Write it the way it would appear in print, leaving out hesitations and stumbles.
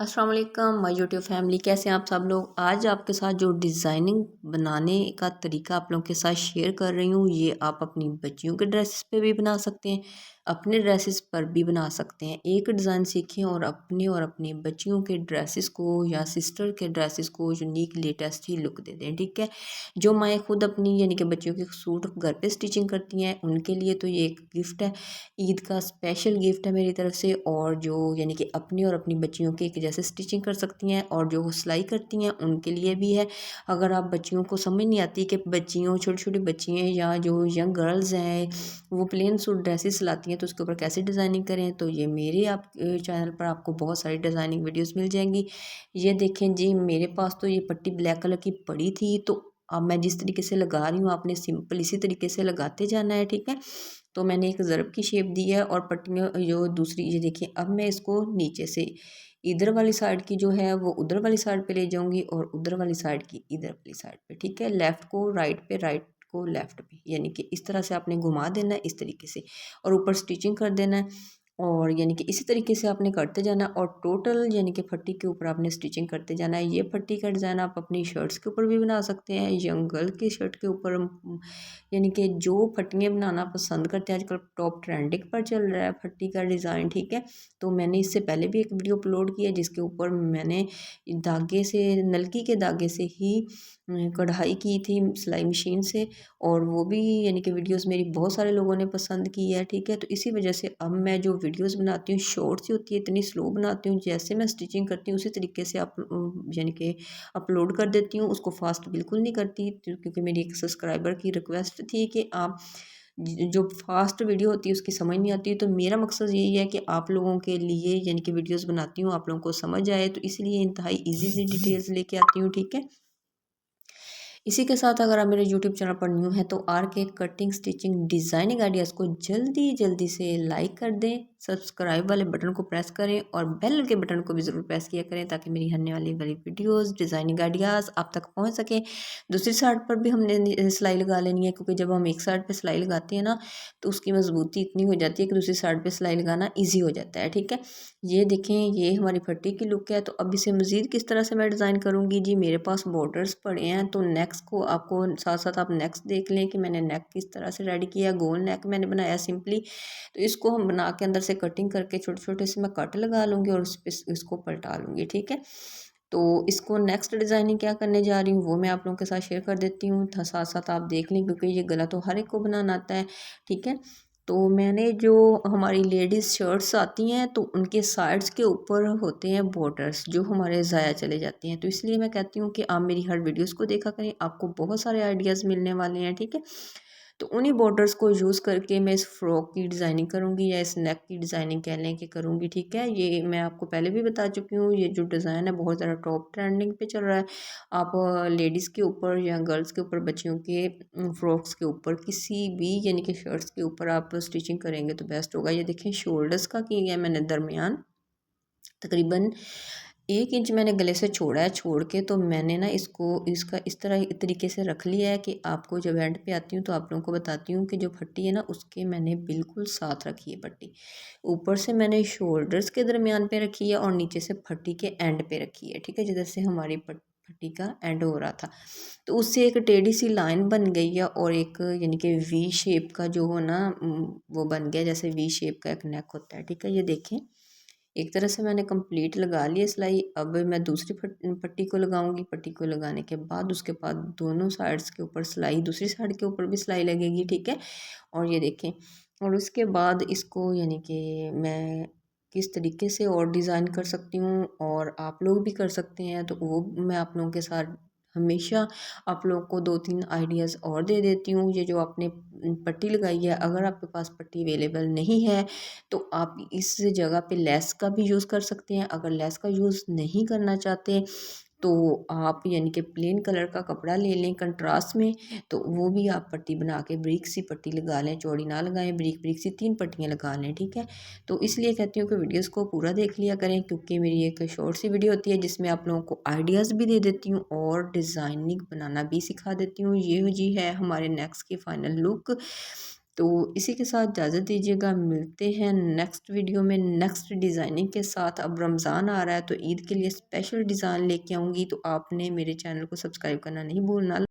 अस्सलाम वालेकुम my YouTube family, कैसे हैं आप सब लोग। आज आपके साथ जो डिज़ाइनिंग बनाने का तरीका आप लोगों के साथ शेयर कर रही हूँ, ये आप अपनी बच्चियों के ड्रेसेस पे भी बना सकते हैं, अपने ड्रेसेस पर भी बना सकते हैं। एक डिज़ाइन सीखें और अपनी बच्चियों के ड्रेसेस को या सिस्टर के ड्रेसेस को यूनिक लेटेस्ट ही लुक दे दें। ठीक है, जो माएँ खुद अपनी यानी कि बच्चियों के सूट घर पे स्टिचिंग करती हैं, उनके लिए तो ये एक गिफ्ट है, ईद का स्पेशल गिफ्ट है मेरी तरफ से। और जो यानी कि अपनी और अपनी बच्चियों के एक जैसे स्टिचिंग कर सकती हैं और जो सिलाई करती हैं उनके लिए भी है। अगर आप बच्चियों को समझ नहीं आती कि बच्चियों छोटी छोटी बच्चियाँ या जो यंग गर्ल्स हैं वो प्लेन सूट ड्रेसेस सिलाती हैं तो उसके ऊपर कैसे डिज़ाइनिंग करें, तो ये मेरे आप चैनल पर आपको बहुत सारी डिज़ाइनिंग वीडियोस मिल जाएंगी। ये देखें जी, मेरे पास तो ये पट्टी ब्लैक कलर की पड़ी थी, तो अब मैं जिस तरीके से लगा रही हूँ आपने सिंपल इसी तरीके से लगाते जाना है। ठीक है, तो मैंने एक ज़रब की शेप दी है और पट्टियाँ जो दूसरी ये देखिए, अब मैं इसको नीचे से इधर वाली साइड की जो है वो उधर वाली साइड पे ले जाऊंगी और उधर वाली साइड की इधर वाली साइड पे। ठीक है, लेफ़्ट को राइट पे, राइट को लेफ़्ट पे, यानी कि इस तरह से आपने घुमा देना है इस तरीके से और ऊपर स्टिचिंग कर देना है। और यानी कि इसी तरीके से आपने करते जाना और टोटल यानी कि फट्टी के ऊपर आपने स्टिचिंग करते जाना है। ये फट्टी का डिज़ाइन आप अपनी शर्ट्स के ऊपर भी बना सकते हैं, यंग गर्ल की शर्ट के ऊपर। यानी कि जो फट्टियाँ बनाना पसंद करते हैं, आजकल टॉप ट्रेंडिंग पर चल रहा है फट्टी का डिज़ाइन। ठीक है, तो मैंने इससे पहले भी एक वीडियो अपलोड किया जिसके ऊपर मैंने धागे से, नलकी के धागे से ही कढ़ाई की थी सिलाई मशीन से, और वो भी यानी कि वीडियोस मेरी बहुत सारे लोगों ने पसंद की है। ठीक है, तो इसी वजह से अब मैं जो वीडियोस बनाती हूँ शॉर्ट्स ही होती है, इतनी स्लो बनाती हूँ, जैसे मैं स्टिचिंग करती हूँ उसी तरीके से आप यानी कि अपलोड कर देती हूँ, उसको फास्ट बिल्कुल नहीं करती, क्योंकि मेरी एक सब्सक्राइबर की रिक्वेस्ट थी कि आप जो फास्ट वीडियो होती है उसकी समझ नहीं आती। तो मेरा मकसद यही है कि आप लोगों के लिए यानी कि वीडियोस बनाती हूँ, आप लोगों को समझ आए, तो इसलिए इंतहाई इजी सी डिटेल्स लेके आती हूँ। ठीक है, इसी के साथ अगर आप मेरे यूट्यूब चैनल पर न्यू हैं तो आर के कटिंग स्टिचिंग डिज़ाइनिंग आइडियाज़ को जल्दी जल्दी से लाइक कर दें, सब्सक्राइब वाले बटन को प्रेस करें और बेल के बटन को भी ज़रूर प्रेस किया करें ताकि मेरी आने वाली वीडियोस डिज़ाइनिंग आइडियाज़ आप तक पहुंच सके। दूसरी साइड पर भी हमने सिलाई लगा लेनी है, क्योंकि जब हम एक साइड पर सिलाई लगाते हैं ना तो उसकी मजबूती इतनी हो जाती है कि दूसरी साइड पर सिलाई लगाना ईजी हो जाता है। ठीक है, ये देखें, ये हमारी फट्टी की लुक है। तो अब इसे मज़ीद किस तरह से मैं डिज़ाइन करूँगी जी, मेरे पास बॉर्डर्स पड़े हैं, तो नेक्स को आपको साथ साथ आप नेक्स देख लें कि मैंने नेक किस तरह से रेडी किया। गोल नेक मैंने बनाया सिंपली, तो इसको हम बना के अंदर से कटिंग करके छोटे छोटे से मैं कट लगा लूँगी और इसको पलटा लूँगी। ठीक है, तो इसको नेक्स्ट डिज़ाइनिंग क्या करने जा रही हूँ वो मैं आप लोगों के साथ शेयर कर देती हूँ, साथ साथ आप देख लें, क्योंकि ये गला तो हर एक को बनाना आता है। ठीक है, तो मैंने जो हमारी लेडीज़ शर्ट्स आती हैं तो उनके साइड्स के ऊपर होते हैं बॉर्डर्स जो हमारे ज़ाया चले जाते हैं, तो इसलिए मैं कहती हूँ कि आप मेरी हर वीडियोस को देखा करें, आपको बहुत सारे आइडियाज़ मिलने वाले हैं। ठीक है, तो उन्हीं बॉर्डर्स को यूज़ करके मैं इस फ्रॉक की डिज़ाइनिंग करूँगी या इस नेक की डिज़ाइनिंग कह लें कि करूँगी। ठीक है, ये मैं आपको पहले भी बता चुकी हूँ, ये जो डिज़ाइन है बहुत ज़्यादा टॉप ट्रेंडिंग पे चल रहा है। आप लेडीज़ के ऊपर या गर्ल्स के ऊपर, बच्चियों के फ्रॉक्स के ऊपर, किसी भी यानी कि शर्ट्स के ऊपर आप स्टिचिंग करेंगे तो बेस्ट होगा। ये देखें, शोल्डर्स का किया है मैंने दरमियान तकरीबन 1 इंच मैंने गले से छोड़ा है, छोड़ के तो मैंने ना इसको इसका इस तरह तरीके से रख लिया है कि आपको जब एंड पे आती हूँ तो आप लोगों को बताती हूँ कि जो फट्टी है ना उसके मैंने बिल्कुल साथ रखी है पट्टी। ऊपर से मैंने शोल्डर्स के दरमियान पे रखी है और नीचे से फट्टी के एंड पे रखी है। ठीक है, जिधर से हमारी फट्टी का एंड हो रहा था, तो उससे एक टेढ़ी सी लाइन बन गई है और एक यानी कि वी शेप का जो हो ना वो बन गया, जैसे वी शेप का एक नेक होता है। ठीक है, ये देखें, एक तरह से मैंने कंप्लीट लगा ली सिलाई। अब मैं दूसरी पट्टी को लगाऊंगी। पट्टी को लगाने के बाद उसके बाद दोनों साइड्स के ऊपर सिलाई, दूसरी साइड के ऊपर भी सिलाई लगेगी। ठीक है, और ये देखें, और उसके बाद इसको यानी कि मैं किस तरीके से और डिज़ाइन कर सकती हूँ और आप लोग भी कर सकते हैं, तो वो मैं आप लोगों के साथ हमेशा आप लोगों को 2-3 आइडियाज़ और दे देती हूँ। ये जो आपने पट्टी लगाई है, अगर आपके पास पट्टी अवेलेबल नहीं है तो आप इस जगह पे लेस का भी यूज़ कर सकते हैं। अगर लेस का यूज़ नहीं करना चाहते तो आप यानी कि प्लेन कलर का कपड़ा ले लें कंट्रास्ट में, तो वो भी आप पट्टी बना के ब्रीक सी पट्टी लगा लें, चौड़ी ना लगाएं, ब्रीक ब्रीक सी 3 पट्टियाँ लगा लें। ठीक है, तो इसलिए कहती हूँ कि वीडियोस को पूरा देख लिया करें, क्योंकि मेरी एक शॉर्ट सी वीडियो होती है जिसमें आप लोगों को आइडियाज़ भी दे देती हूँ और डिज़ाइनिंग बनाना भी सिखा देती हूँ। ये जी है हमारे नेक्स्ट की फ़ाइनल लुक। तो इसी के साथ इजाज़त दीजिएगा, मिलते हैं नेक्स्ट वीडियो में नेक्स्ट डिज़ाइनिंग के साथ। अब रमज़ान आ रहा है तो ईद के लिए स्पेशल डिज़ाइन लेके आऊँगी, तो आपने मेरे चैनल को सब्सक्राइब करना नहीं भूलना।